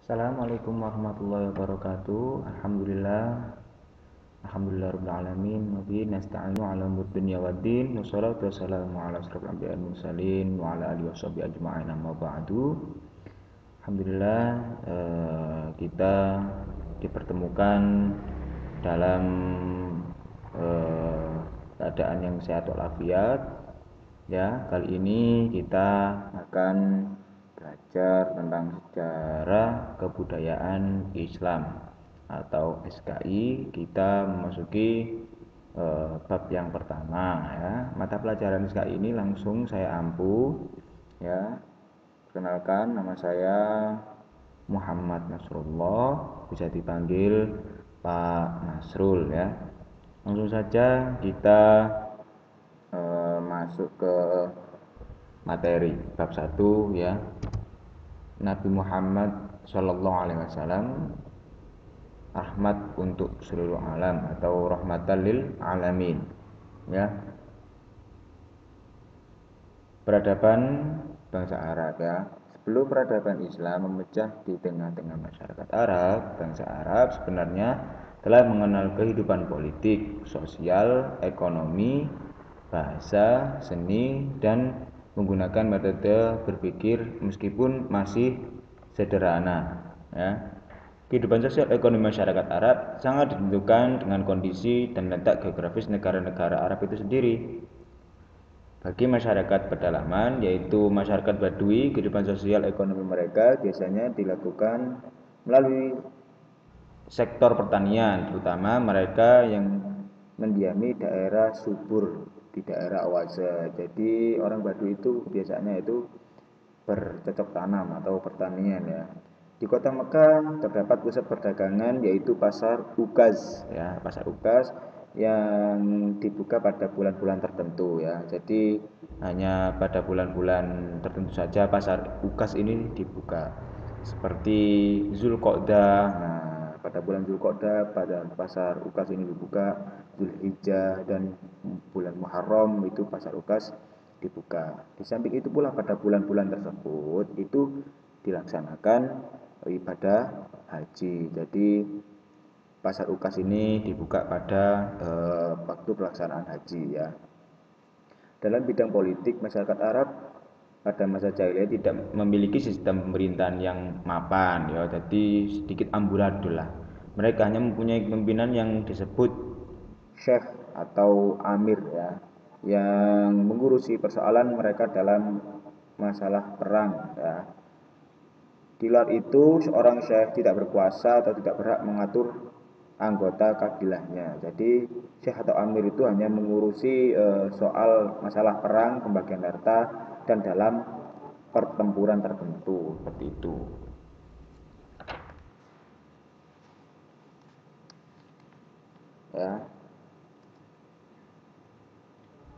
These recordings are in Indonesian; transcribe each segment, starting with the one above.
Assalamualaikum warahmatullahi wabarakatuh. Alhamdulillah rabbil alamin. Wa bihi nasta'inu 'ala umuri dunya waddin. Wassalatu wassalamu 'ala asyrofil anbiya'i wal mursalin wa 'ala alihi washabihi ajma'in. Amma ba'du. Alhamdulillah, kita dipertemukan dalam keadaan yang sehat walafiat. Ya, kali ini kita akan belajar tentang sejarah kebudayaan Islam atau SKI. Kita memasuki bab yang pertama, ya. Mata pelajaran SKI ini langsung saya ampu, ya. Perkenalkan, nama saya Muhammad Nasrullah, bisa dipanggil Pak Nasrul, ya. Langsung saja kita masuk ke materi bab 1, ya. Nabi Muhammad Shallallahu Alaihi Wasallam rahmat untuk seluruh alam atau rahmatan lil alamin, ya. Peradaban bangsa Arab, ya. Sebelum peradaban Islam memecah di tengah-tengah masyarakat Arab, bangsa Arab sebenarnya telah mengenal kehidupan politik, sosial, ekonomi, bahasa, seni, dan menggunakan metode berpikir meskipun masih sederhana, ya. Kehidupan sosial ekonomi masyarakat Arab sangat ditentukan dengan kondisi dan letak geografis negara-negara Arab itu sendiri. Bagi masyarakat pedalaman, yaitu masyarakat Badui, kehidupan sosial ekonomi mereka biasanya dilakukan melalui sektor pertanian, terutama mereka yang mendiami daerah subur di daerah oase. Jadi orang Baduy itu biasanya itu bercocok tanam atau pertanian, ya. Di kota Mekah terdapat pusat perdagangan yaitu pasar Ukaz, ya, pasar Ukaz yang dibuka pada bulan-bulan tertentu, ya. Jadi hanya pada bulan-bulan tertentu saja pasar Ukaz ini dibuka. Seperti Zulqa'dah. Nah, pada bulan Zulqa'dah pada pasar Ukaz ini dibuka, Zulhijjah dan bulan Muharram itu pasar Ukaz dibuka. Di samping itu pula pada bulan-bulan tersebut itu dilaksanakan ibadah haji. Jadi pasar Ukaz ini dibuka pada waktu pelaksanaan haji, ya. Dalam bidang politik, masyarakat Arab pada masa jahiliyah tidak memiliki sistem pemerintahan yang mapan, ya. Jadi sedikit amburadul lah. Mereka hanya mempunyai pimpinan yang disebut syekh atau amir, ya, yang mengurusi persoalan mereka dalam masalah perang, ya. Di luar itu, seorang syekh tidak berkuasa atau tidak berhak mengatur anggota kabilahnya. Jadi syekh atau amir itu hanya mengurusi soal masalah perang, pembagian harta, dan dalam pertempuran tertentu, seperti itu. Ya.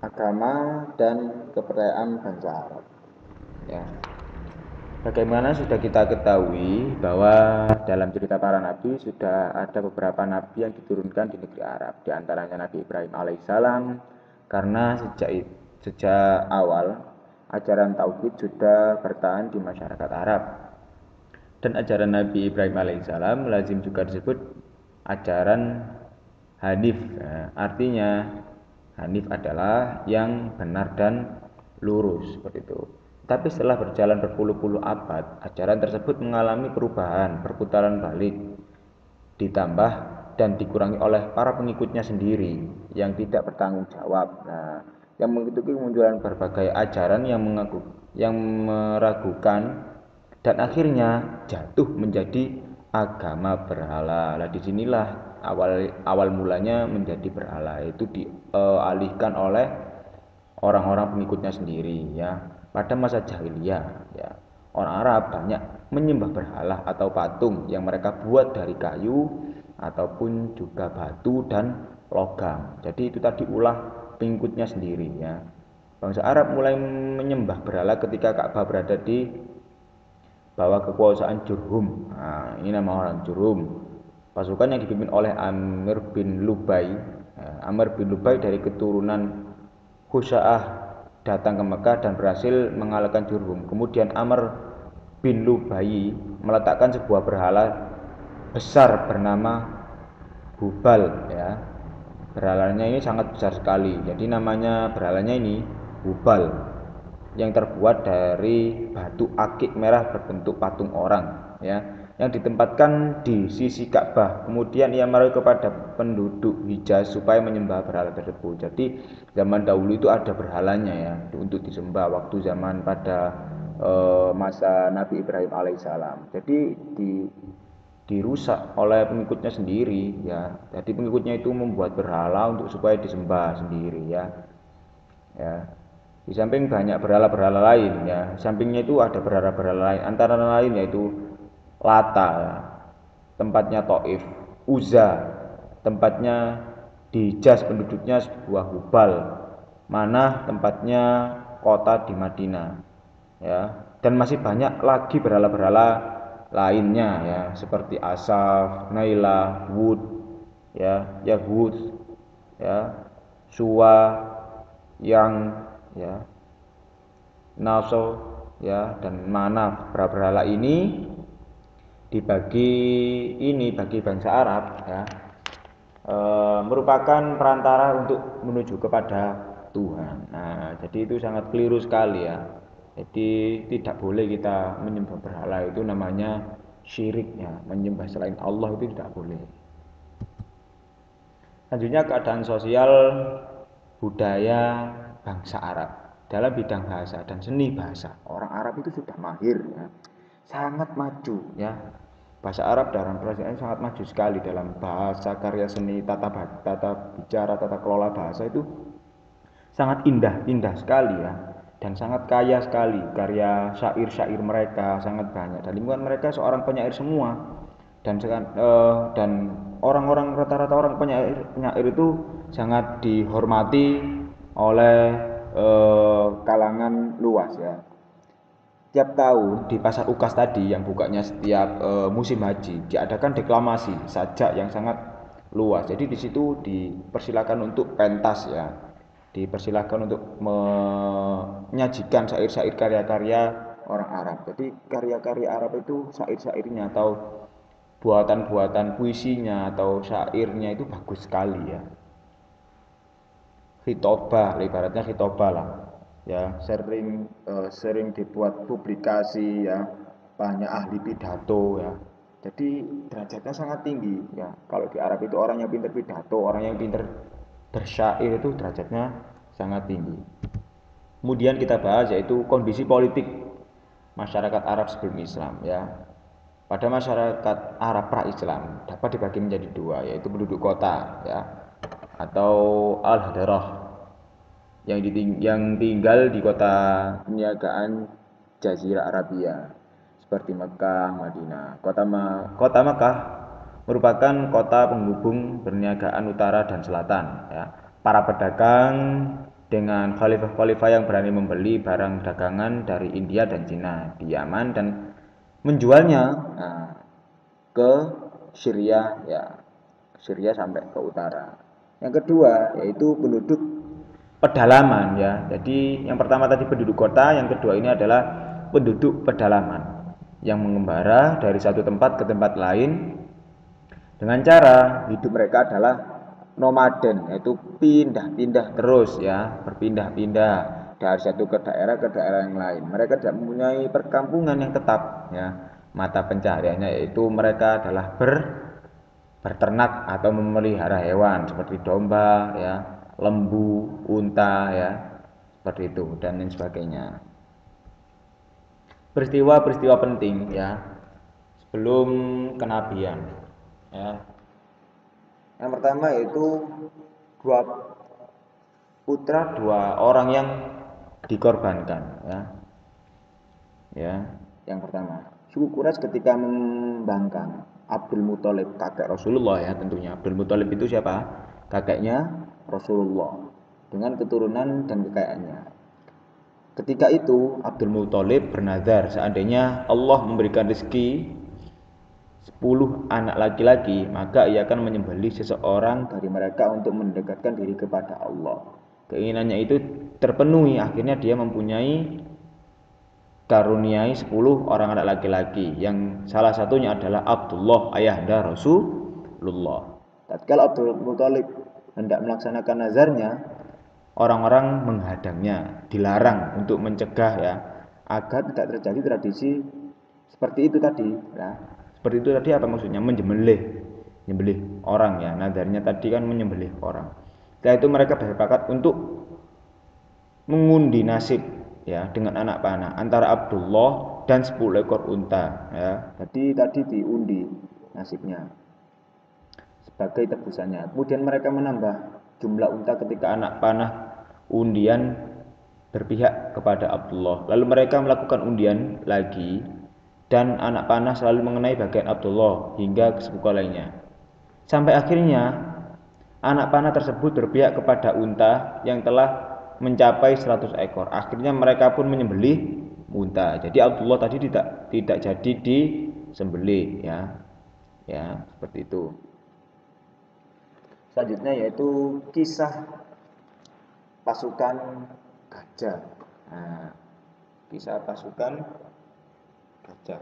Agama dan kepercayaan bangsa Arab, ya. Bagaimana sudah kita ketahui bahwa dalam cerita para nabi sudah ada beberapa nabi yang diturunkan di negeri Arab, di antaranya Nabi Ibrahim alaihissalam, karena sejak awal ajaran tauhid sudah bertahan di masyarakat Arab. Dan ajaran Nabi Ibrahim alaihissalam lazim juga disebut ajaran Hanif. Nah, artinya Hanif adalah yang benar dan lurus, seperti itu. Tapi setelah berjalan berpuluh-puluh abad, ajaran tersebut mengalami perubahan, perputaran balik, ditambah dan dikurangi oleh para pengikutnya sendiri yang tidak bertanggung jawab. Nah, yang mengikuti kemunculan berbagai ajaran yang meragukan dan akhirnya jatuh menjadi agama berhala. Nah, disinilah awal mulanya menjadi berhala, itu dialihkan oleh orang-orang pengikutnya sendiri, ya. Pada masa jahiliyah, ya, orang Arab banyak menyembah berhala atau patung yang mereka buat dari kayu ataupun juga batu dan logam. Jadi itu tadi ulah pengikutnya sendiri, ya. Bangsa Arab mulai menyembah berhala ketika Ka'bah berada di bawah kekuasaan Jurhum. Nah, ini nama orang Jurhum. Pasukan yang dipimpin oleh Amr bin Lubai. Amr bin Lubai dari keturunan Khusa'ah datang ke Mekah dan berhasil mengalahkan Jurhum. Kemudian Amr bin Lubai meletakkan sebuah berhala besar bernama Hubal ya. Berhalanya ini sangat besar sekali. Jadi namanya berhalanya ini Hubal yang terbuat dari batu akik merah berbentuk patung orang ya, yang ditempatkan di sisi Ka'bah. Kemudian ia merujuk kepada penduduk Hijaz supaya menyembah berhala tersebut. Jadi zaman dahulu itu ada berhalanya ya untuk disembah waktu zaman pada masa Nabi Ibrahim alaihissalam. Jadi dirusak oleh pengikutnya sendiri ya. Jadi pengikutnya itu membuat berhala untuk supaya disembah sendiri ya. Ya. Di samping banyak berhala-berhala lain ya. Sampingnya itu ada berhala-berhala lain, antara lain yaitu Lata ya, tempatnya Taif, Uzza, tempatnya di Hijaz penduduknya sebuah Hubal, Manah tempatnya kota di Madinah ya. Dan masih banyak lagi berhala-berhala lainnya ya, seperti Asaf, Naila, Wud ya, Yahud ya, Suwa, yang ya, Naso ya, dan Manaf. Berhala ini bagi bangsa Arab ya, merupakan perantara untuk menuju kepada Tuhan. Nah, jadi itu sangat keliru sekali ya. Jadi tidak boleh kita menyembah berhala, itu namanya syirik ya. Menyembah selain Allah itu tidak boleh. Selanjutnya keadaan sosial budaya bangsa Arab dalam bidang bahasa dan seni bahasa. Orang Arab itu sudah mahir ya, sangat maju ya. Bahasa Arab dalam kerajaan sangat maju sekali dalam bahasa, karya seni, tata bicara, tata kelola bahasa itu sangat indah sekali ya, dan sangat kaya sekali. Karya syair-syair mereka sangat banyak, dan lingkungan mereka seorang penyair semua, dan orang-orang rata-rata orang penyair itu sangat dihormati oleh kalangan luas ya. Tiap tahun di pasar Ukas tadi yang bukanya setiap musim haji diadakan deklamasi sajak yang sangat luas. Jadi di situ dipersilakan untuk pentas ya, dipersilakan untuk menyajikan syair-syair karya-karya orang Arab. Jadi karya-karya Arab itu syair-syairnya atau buatan-buatan puisinya atau syairnya itu bagus sekali ya. Khitobah, ibaratnya khitobah lah ya, sering dibuat publikasi ya, banyak ahli pidato ya. Jadi derajatnya sangat tinggi ya. Kalau di Arab itu orang yang pintar pidato, orang yang pintar bersyair itu derajatnya sangat tinggi. Kemudian kita bahas yaitu kondisi politik masyarakat Arab sebelum Islam ya. Pada masyarakat Arab pra-Islam dapat dibagi menjadi dua, yaitu penduduk kota ya, atau al-hadarah yang tinggal di kota perniagaan Jazirah Arabia seperti Mekah, Madinah. Kota Mekah merupakan kota penghubung perniagaan utara dan selatan ya. Para pedagang dengan khalifah-khalifah yang berani membeli barang dagangan dari India dan Cina di Yaman dan menjualnya ke Syria ya, Syria sampai ke utara. Yang kedua yaitu penduduk pedalaman ya. Jadi yang pertama tadi penduduk kota, yang kedua ini adalah penduduk pedalaman yang mengembara dari satu tempat ke tempat lain dengan cara hidup mereka adalah nomaden, yaitu pindah-pindah terus ya, berpindah-pindah dari satu ke daerah yang lain. Mereka tidak mempunyai perkampungan yang tetap ya. Mata pencahariannya yaitu mereka adalah berternak atau memelihara hewan seperti domba ya, lembu, unta ya, seperti itu dan lain sebagainya. Peristiwa-peristiwa penting ya sebelum kenabian ya. Yang pertama yaitu dua orang yang dikorbankan ya. Ya, yang pertama, suku Quraisy ketika membangkang Abdul Muthalib, kakek Rasulullah ya tentunya. Abdul Muthalib itu siapa? Kakeknya Rasulullah dengan keturunan dan kekayaannya. Ketika itu Abdul Muthalib bernazar, seandainya Allah memberikan rezeki 10 anak laki-laki, maka ia akan menyembelih seseorang dari mereka untuk mendekatkan diri kepada Allah. Keinginannya itu terpenuhi, akhirnya dia mempunyai dikaruniai 10 orang anak laki-laki yang salah satunya adalah Abdullah ayahanda Rasulullah. Tatkala Abdul Muthalib hendak melaksanakan nazarnya, orang-orang menghadangnya, dilarang untuk mencegah ya, agar tidak terjadi tradisi seperti itu tadi. Nah, seperti itu tadi apa maksudnya? Menyembelih orang ya. Nazarnya tadi kan menyembelih orang. Setelah itu mereka bersepakat untuk mengundi nasib ya dengan anak panah antara Abdullah dan 10 ekor unta ya. Jadi tadi diundi nasibnya sebagai tebusannya. Kemudian mereka menambah jumlah unta ketika anak panah undian berpihak kepada Abdullah. Lalu mereka melakukan undian lagi dan anak panah selalu mengenai bagian Abdullah hingga ke 10 lainnya. Sampai akhirnya anak panah tersebut berpihak kepada unta yang telah mencapai 100 ekor. Akhirnya mereka pun menyembelih unta. Jadi Abdullah tadi tidak jadi disembelih ya. Ya, seperti itu. Selanjutnya yaitu kisah pasukan gajah. Nah, kisah pasukan gajah.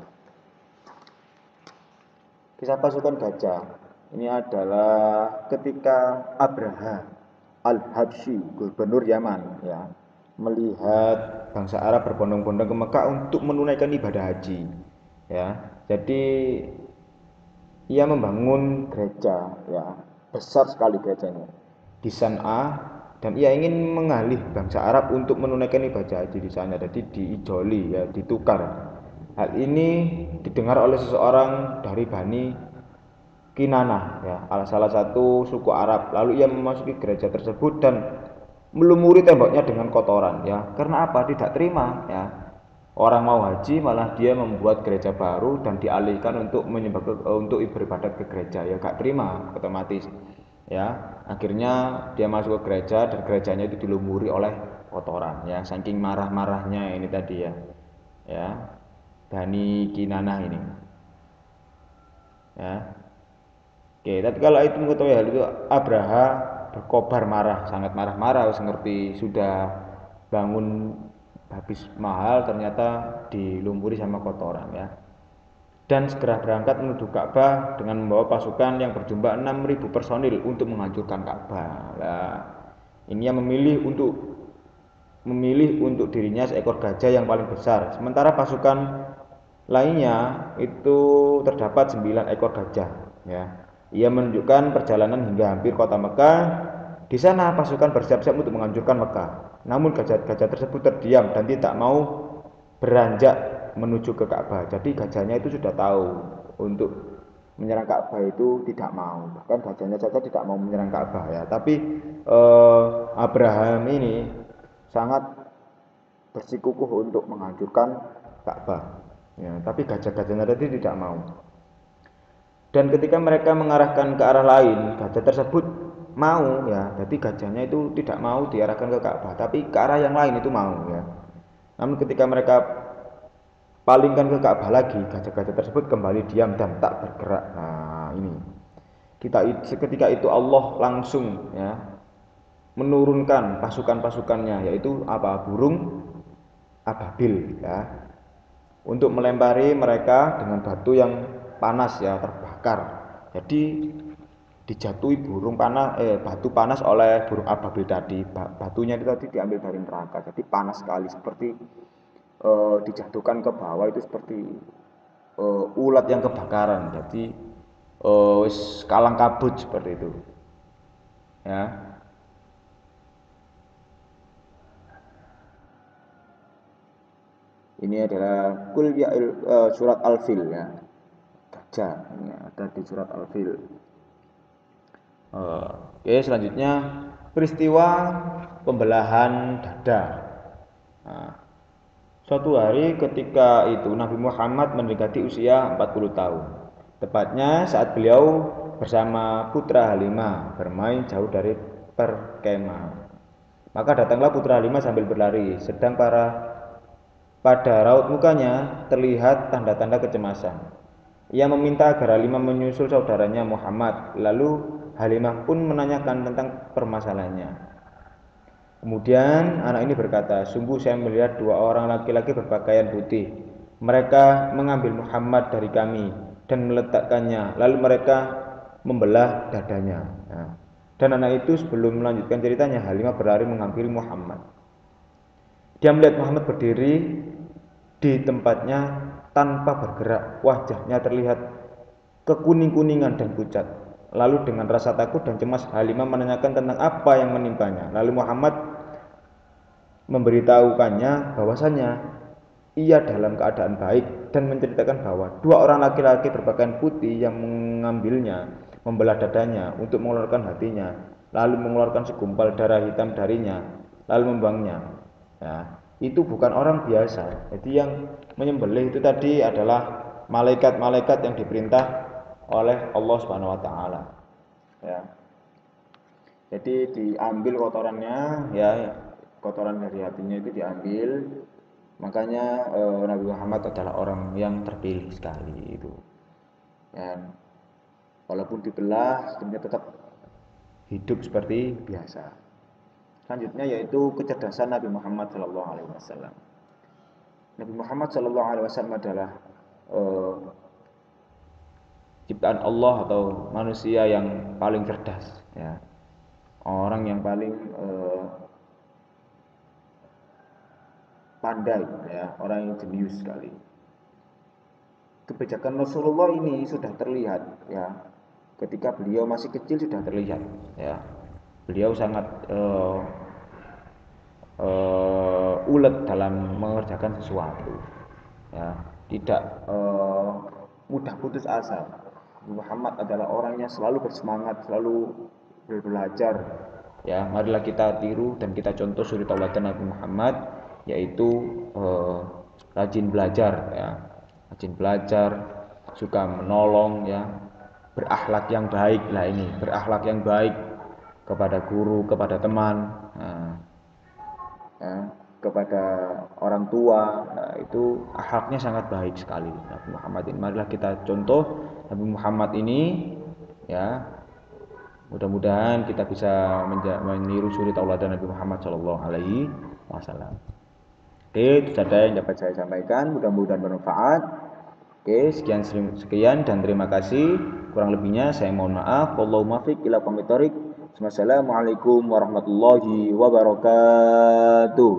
Kisah pasukan gajah ini adalah ketika Abraha Al-Habsyi, gubernur Yaman ya, melihat bangsa Arab berbondong-bondong ke Mekah untuk menunaikan ibadah haji. Ya. Jadi ia membangun gereja ya, besar sekali gerejanya di San'a, dan ia ingin mengalih bangsa Arab untuk menunaikan ibadah haji di sana. Jadi diijoli ya, ditukar. Hal ini didengar oleh seseorang dari Bani Kinanah ya, salah satu suku Arab. Lalu ia memasuki gereja tersebut dan melumuri temboknya dengan kotoran ya. Karena apa? Tidak terima ya. Orang mau haji malah dia membuat gereja baru dan dialihkan untuk untuk beribadat ke gereja ya, gak terima otomatis ya. Akhirnya dia masuk ke gereja dan gerejanya itu dilumuri oleh kotoran ya, saking marah-marahnya ini tadi ya. Ya, Bani Kinanah ini ya. Oke, tapi kalau itu mengetahui hal itu, Abraha berkobar marah, sangat marah-marah, ngerti sudah bangun habis mahal ternyata dilumpuri sama kotoran ya. Dan segera berangkat menuju Ka'bah dengan membawa pasukan yang berjumlah 6.000 personil untuk menghancurkan Ka'bah. Nah, ini yang memilih untuk dirinya seekor gajah yang paling besar. Sementara pasukan lainnya itu terdapat 9 ekor gajah ya. Ia menunjukkan perjalanan hingga hampir kota Mekah. Di sana pasukan bersiap-siap untuk menghancurkan Mekah. Namun gajah-gajah tersebut terdiam dan tidak mau beranjak menuju ke Ka'bah. Jadi gajahnya itu sudah tahu untuk menyerang Ka'bah itu tidak mau. Bahkan gajahnya saja tidak mau menyerang Ka'bah ya. Tapi Abraham ini sangat bersikukuh untuk menghancurkan Ka'bah. Ya, tapi gajah-gajahnya tadi tidak mau. Dan ketika mereka mengarahkan ke arah lain, gajah tersebut mau ya. Jadi gajahnya itu tidak mau diarahkan ke Ka'bah, tapi ke arah yang lain itu mau ya. Namun ketika mereka palingkan ke Ka'bah lagi, gajah-gajah tersebut kembali diam dan tak bergerak. Nah, ini. Ketika itu Allah langsung ya menurunkan pasukan-pasukannya, yaitu apa? Burung ababil ya, untuk melempari mereka dengan batu yang panas ya, terbakar. Jadi dijatuhi batu panas oleh burung ababil tadi. Batunya itu tadi diambil dari neraka, jadi panas sekali, seperti dijatuhkan ke bawah itu seperti ulat yang kebakaran. Jadi kalang kabut seperti itu ya. Ini adalah surat Al-Fil ya. Gajah ini ada di surat Al-Fil. Oke, selanjutnya peristiwa pembelahan dada. Nah, suatu hari ketika itu Nabi Muhammad mendekati usia 40 tahun. Tepatnya saat beliau bersama putra Halimah bermain jauh dari perkemahan. Maka datanglah putra Halimah sambil berlari, sedang pada raut mukanya terlihat tanda-tanda kecemasan. Ia meminta agar Halimah menyusul saudaranya Muhammad. Lalu Halimah pun menanyakan tentang permasalahannya. Kemudian anak ini berkata, sungguh saya melihat dua orang laki-laki berpakaian putih. Mereka mengambil Muhammad dari kami dan meletakkannya, lalu mereka membelah dadanya. Nah, dan anak itu sebelum melanjutkan ceritanya, Halimah berlari menghampiri Muhammad. Dia melihat Muhammad berdiri di tempatnya tanpa bergerak. Wajahnya terlihat kekuning-kuningan dan pucat. Lalu dengan rasa takut dan cemas, Halimah menanyakan tentang apa yang menimpanya. Lalu Muhammad memberitahukannya bahwasanya ia dalam keadaan baik dan menceritakan bahwa dua orang laki-laki berpakaian putih yang mengambilnya, membelah dadanya untuk mengeluarkan hatinya, lalu mengeluarkan segumpal darah hitam darinya, lalu membuangnya. Ya, itu bukan orang biasa. Jadi yang menyembelih itu tadi adalah malaikat-malaikat yang diperintah oleh Allah Subhanahu wa taala. Ya. Jadi diambil kotorannya, ya, kotoran dari hatinya itu diambil. Makanya Nabi Muhammad adalah orang yang terpilih sekali itu. Dan walaupun dibelah, sebenarnya tetap hidup seperti biasa. Selanjutnya yaitu kecerdasan Nabi Muhammad SAW. Nabi Muhammad SAW adalah eh, ciptaan Allah atau manusia yang paling cerdas, ya. Orang yang paling pandai, ya, orang yang jenius sekali. Kebijakan Rasulullah ini sudah terlihat, ya, ketika beliau masih kecil sudah terlihat, ya. Beliau sangat ulet dalam mengerjakan sesuatu, ya, tidak mudah putus asa. Muhammad adalah orangnya selalu bersemangat, selalu belajar, ya. Marilah kita tiru dan kita contoh suri tauladan Nabi Muhammad, yaitu rajin belajar, ya, rajin belajar, suka menolong, ya, berakhlak yang baik. Lah ini berakhlak yang baik kepada guru, kepada teman, nah, ya, kepada orang tua. Nah, itu akhlaknya sangat baik sekali Nabi Muhammad ini. Marilah kita contoh Nabi Muhammad ini, ya. Mudah-mudahan kita bisa meniru suri tauladan Nabi Muhammad Shallallahu Alaihi Wasallam. Oke, itu saja yang dapat saya sampaikan. Mudah-mudahan bermanfaat. Oke, sekian dan terima kasih. Kurang lebihnya saya mohon maaf. Wallahu muwaffiq ila aqwamit thoriq. Wassalamualaikum warahmatullahi wabarakatuh.